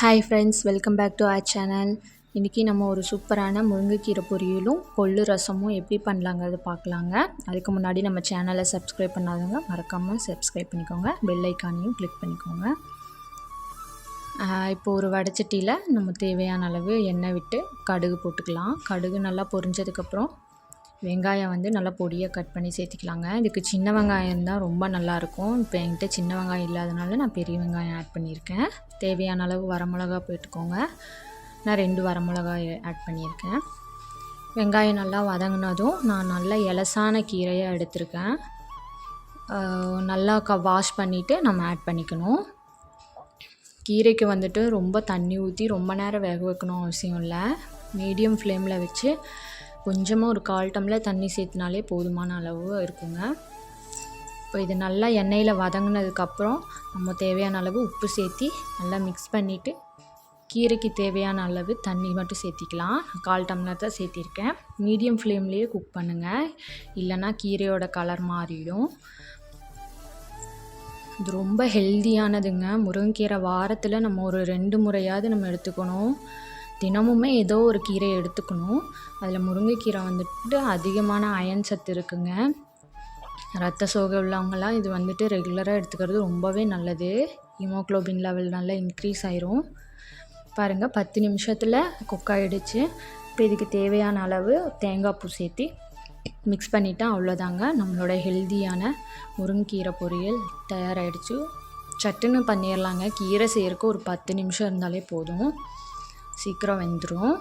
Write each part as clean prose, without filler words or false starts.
Hi friends, welcome back to our channel. இன்றைக்கி நம்ம ஒரு சூப்பரான முருங்கைக்கீரை பொரியலும் கொள்ளு ரசமும் எப்படி பண்ணலாங்கிறது பார்க்கலாங்க. அதுக்கு முன்னாடி நம்ம சேனலை சப்ஸ்கிரைப் பண்ணாதவங்க மறக்காமல் சப்ஸ்கிரைப் பண்ணிக்கோங்க, பெல் ஐக்கானையும் கிளிக் பண்ணிக்கோங்க. இப்போ ஒரு வடைச்சட்டியில் நம்ம தேவையான அளவு எண்ணெய் விட்டு கடுகு போட்டுக்கலாம். கடுகு நல்லா பொரிஞ்சதுக்கப்புறம் வெங்காயம் நல்லா பொடியாக கட் பண்ணி சேர்த்திக்கலாங்க. இதுக்கு சின்ன வெங்காயம் தான் ரொம்ப நல்லாயிருக்கும். இப்போ என்கிட்ட சின்ன வெங்காயம் இல்லாதனால நான் பெரிய வெங்காயம் ஆட் பண்ணியிருக்கேன். தேவையான அளவு வரமிளகா போட்டுக்கோங்க. நான் 2 வரமிளகாய் ஆட் பண்ணியிருக்கேன். வெங்காயம் நல்லா வதங்கினதும் நான் நல்லா எலசான கீரையாக எடுத்திருக்கேன். நல்லா வாஷ் பண்ணிவிட்டு நம்ம ஆட் பண்ணிக்கணும். கீரைக்கு ரொம்ப தண்ணி ஊற்றி ரொம்ப நேரம் வேக வைக்கணும் அவசியம் இல்லை. மீடியம் ஃப்ளேமில் வச்சு கொஞ்சமாக ஒரு 1/4 டம்ளர் தண்ணி சேர்த்துனாலே போதுமான அளவு இருக்குங்க. இப்போ இது நல்லா எண்ணெயில் வதங்கினதுக்கப்புறம் நம்ம தேவையான அளவு உப்பு சேர்த்தி நல்லா மிக்ஸ் பண்ணிவிட்டு கீரைக்கு தேவையான அளவு தண்ணி மட்டும் சேர்த்திக்கலாம். 1/4 டம்ளர் தான் சேர்த்திருக்கேன். மீடியம் ஃப்ளேம்லேயே குக் பண்ணுங்கள், இல்லைன்னா கீரையோட கலர் மாறிடும். இது ரொம்ப ஹெல்தியானதுங்க. முருங்கைக்கீரை வாரத்தில் நம்ம ஒரு 2 முறையாவது நம்ம எடுத்துக்கணும். தினமுமே ஏதோ ஒரு கீரை எடுத்துக்கணும். அதில் முருங்கைக்கீரை அதிகமான அயன் சத்து இருக்குங்க. ரத்த சோகை உள்ளவங்களாம் இது ரெகுலராக எடுத்துக்கிறது ரொம்பவே நல்லது. ஹீமோக்ளோபின் லெவல் நல்லா இன்க்ரீஸ் ஆயிரும். பாருங்கள், 10 நிமிஷத்தில் குக் ஆகிடுச்சு. இப்போ இதுக்கு தேவையான அளவு தேங்காய் பூ சேர்த்தி மிக்ஸ் பண்ணிட்டா அவ்வளோதாங்க. நம்மளோட ஹெல்தியான முருங்கைக்கீரை பொரியல் தயாராகிடுச்சு. சட்டுன்னு பண்ணிடலாங்க. கீரை செய்யறதுக்கு ஒரு 10 நிமிஷம் இருந்தாலே போதும், சீக்கிரம் வெந்துடும்.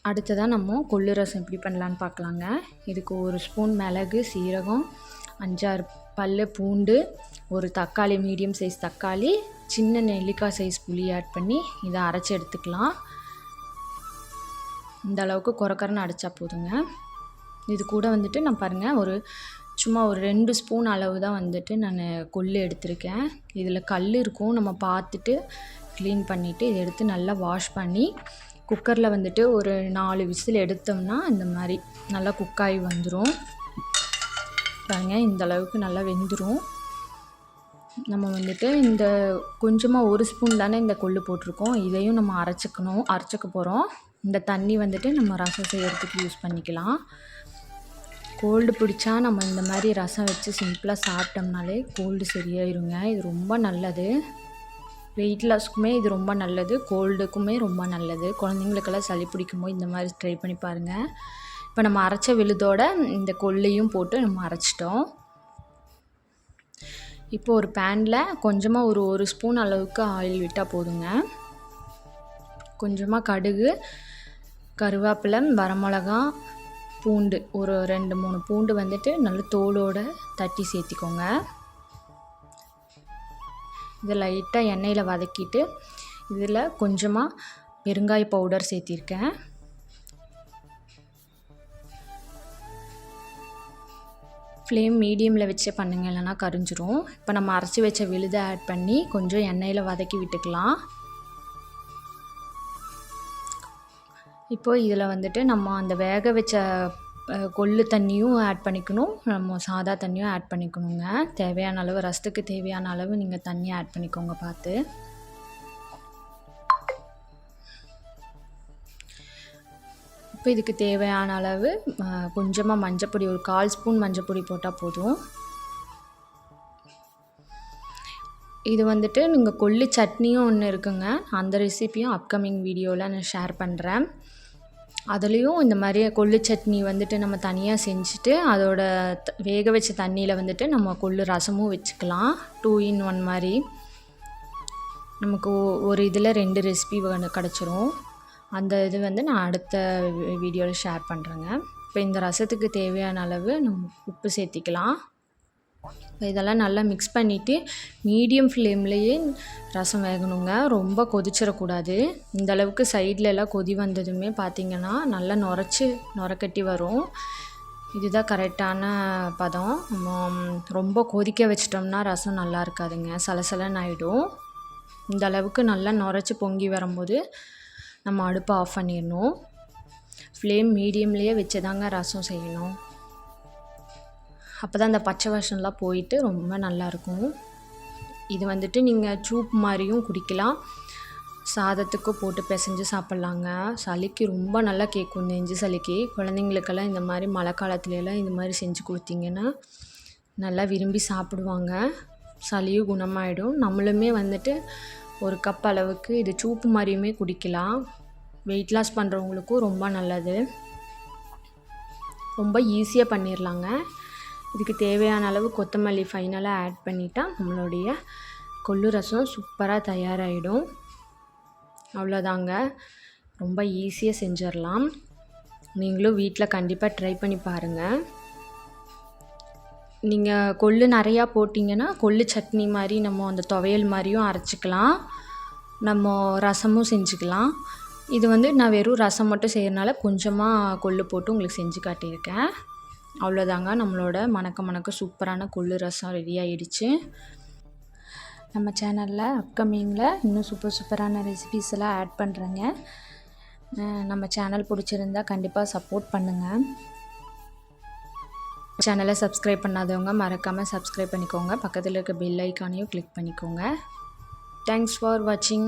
அடுத்ததாக நம்ம கொள்ளு ரசம் எப்படி பண்ணலான்னு பார்க்கலாங்க. இதுக்கு 1 ஸ்பூன் மிளகு, சீரகம், 5-6 பல்லு பூண்டு, ஒரு தக்காளி, மீடியம் சைஸ் தக்காளி, சின்ன நெல்லிக்காய் சைஸ் புளி ஆட் பண்ணி இதை அரைச்சி எடுத்துக்கலாம். இந்த அளவுக்கு கொரக்கரன்னு அரைச்சா போதுங்க. இது கூட நான் பாருங்கள் சும்மா ஒரு 2 ஸ்பூன் அளவு தான் நான் கொள்ளு எடுத்திருக்கேன். இதில் கல் இருக்கும், நம்ம பார்த்துட்டு க்ளீன் பண்ணிவிட்டு இதை எடுத்து நல்லா வாஷ் பண்ணி குக்கரில் ஒரு 4 விசில் எடுத்தோம்னா இந்த மாதிரி நல்லா குக்காகி வந்துடும். பாருங்கள், இந்த அளவுக்கு நல்லா வெந்துடும். நம்ம இந்த கொஞ்சமாக 1 ஸ்பூன் தானே இந்த கொள்ளு போட்டிருக்கோம். இதையும் நம்ம அரைச்சிக்க போகிறோம். இந்த தண்ணி நம்ம ரசம் செய்யறதுக்கு யூஸ் பண்ணிக்கலாம். கோல்டு பிடிச்சா நம்ம இந்த மாதிரி ரசம் வச்சு சிம்பிளாக சாப்பிட்டோம்னாலே கோல்டு சரியாயிருங்க. இது ரொம்ப நல்லது. வெயிட் லாஸ்க்குமே இது ரொம்ப நல்லது, கோல்டுக்குமே ரொம்ப நல்லது. குழந்தைங்களுக்கெல்லாம் சளி பிடிக்கும்போது இந்த மாதிரி ட்ரை பண்ணி பாருங்கள். இப்போ நம்ம அரைச்ச விழுதோட இந்த கொள்ளையும் போட்டு நம்ம அரைச்சிட்டோம். இப்போ ஒரு பேனில் கொஞ்சமாக ஒரு 1 ஸ்பூன் அளவுக்கு ஆயில் விட்டால் போதுங்க. கொஞ்சமாக கடுகு, கருவேப்பிலை, வரமிளகா, பூண்டு, ஒரு 2-3 பூண்டு நல்ல தோலோடு தட்டி சேர்த்திக்கோங்க. இதை லைட்டாக எண்ணெயில் வதக்கிட்டு இதில் கொஞ்சமாக பெருங்காய பவுடர் சேர்த்திருக்கேன். ஃப்ளேம் மீடியமில் வச்சே பண்ணுங்கள், இல்லைனா கரிஞ்சிரும். இப்போ நம்ம அரைச்சி வச்ச விழுதை ஆட் பண்ணி கொஞ்சம் எண்ணெயில் வதக்கி விட்டுக்கலாம். இப்போது இதில் நம்ம அந்த வேக வச்ச கொள்ளு தண்ணியும் ஆட் பண்ணிக்கணும், நம்ம சாதா தண்ணியும் ஆட் பண்ணிக்கணுங்க. தேவையான அளவு, ரசத்துக்கு தேவையான அளவு நீங்கள் தண்ணி ஆட் பண்ணிக்கோங்க பார்த்து. இப்போ இதுக்கு தேவையான அளவு கொஞ்சமாக மஞ்சப்பொடி, ஒரு 1/4 ஸ்பூன் மஞ்சப்பொடி போட்டால் போதும். இது நீங்கள் கொள்ளு சட்னியும் ஒன்று இருக்குங்க. அந்த ரெசிப்பியும் அப்கமிங் வீடியோவில் நான் ஷேர் பண்ணுறேன். அதுலேயும் இந்த மாதிரி கொள்ளு சட்னி நம்ம தனியாக செஞ்சுட்டு அதோட வேக வச்ச தண்ணியில் நம்ம கொள்ளு ரசமும் வச்சுக்கலாம். 2 in 1 மாதிரி நமக்கு ஒரு இதில் 2 ரெசிபி கிடச்சிரும். அந்த இது நான் அடுத்த வீடியோவில் ஷேர் பண்ணுறேங்க. இப்போ இந்த ரசத்துக்கு தேவையான அளவு நம்ம உப்பு சேர்த்திக்கலாம். இதெல்லாம் நல்லா மிக்ஸ் பண்ணிவிட்டு மீடியம் ஃப்ளேம்லேயே ரசம் வேகணுங்க. ரொம்ப கொதிச்சிடக்கூடாது. இந்தளவுக்கு சைட்லலாம் கொதி வந்ததுமே பார்த்திங்கன்னா நல்லா நுரக்கட்டி வரும். இதுதான் கரெக்டான பதம். ரொம்ப கொதிக்க வச்சிட்டோம்னா ரசம் நல்லா இருக்காதுங்க, சலசலன்னு ஆகிடும். இந்த அளவுக்கு நல்லா நுரைச்சி பொங்கி வரும்போது நம்ம அடுப்பை ஆஃப் பண்ணிடணும். ஃப்ளேம் மீடியம்லேயே வச்சு தாங்க ரசம் செய்யணும். அப்போ தான் அந்த பச்சை வாசம்லாம் போயிட்டு ரொம்ப நல்லாயிருக்கும். இது வந்துட்டு நீங்கள் சூப் மாதிரியும் குடிக்கலாம், சாதத்துக்கு போட்டு பிசைஞ்சு சாப்பிட்லாங்க. சளிக்கு ரொம்ப நல்லா கேட்கும், நெஞ்சு சளிக்கு. குழந்தைங்களுக்கெல்லாம் இந்த மாதிரி மழை காலத்துலலாம் இந்த மாதிரி செஞ்சு கொடுத்தீங்கன்னா நல்லா விரும்பி சாப்பிடுவாங்க, சளியும் குணமாயிடும். நம்மளுமே வந்துட்டு ஒரு கப் அளவுக்கு இது சூப்பு மாதிரியுமே குடிக்கலாம். வெயிட் லாஸ் பண்ணுறவங்களுக்கும் ரொம்ப நல்லது. ரொம்ப ஈஸியாக பண்ணிடலாங்க. இதுக்கு தேவையான அளவு கொத்தமல்லி ஃபைனலாக ஆட் பண்ணிட்டா நம்மளுடைய கொள்ளு ரசம் சூப்பராக தயாராகிடும். அவ்வளோதாங்க, ரொம்ப ஈஸியாக செஞ்சிடலாம். நீங்களும் வீட்டில் கண்டிப்பாக ட்ரை பண்ணி பாருங்கள். நீங்கள் கொள்ளு நிறையா போட்டிங்கன்னா கொள்ளு சட்னி மாதிரி நம்ம அந்த துவையல் மாதிரியும் அரைச்சிக்கலாம், நம்ம ரசமும் செஞ்சுக்கலாம். இது வந்து நான் வெறும் ரசம் மட்டும் செய்கிறனால கொஞ்சமாக கொள்ளு போட்டு உங்களுக்கு செஞ்சு காட்டியிருக்கேன். அவ்வளோதாங்க, நம்மளோட மணக்க சூப்பரான கொள்ளு ரசம் ரெடி ஆகிடுச்சு. நம்ம சேனலில் அப்கமிங்கில் இன்னும் சூப்பரான ரெசிபீஸ் எல்லாம் ஆட் பண்ணுறேங்க. நம்ம சேனல் பிடிச்சிருந்தா கண்டிப்பாக சப்போர்ட் பண்ணுங்கள். சேனலை சப்ஸ்கிரைப் பண்ணாதவங்க மறக்காமல் சப்ஸ்கிரைப் பண்ணிக்கோங்க. பக்கத்தில் இருக்க பெல் ஐக்கானையும் கிளிக் பண்ணிக்கோங்க. தேங்க்ஸ் ஃபார் வாட்சிங்.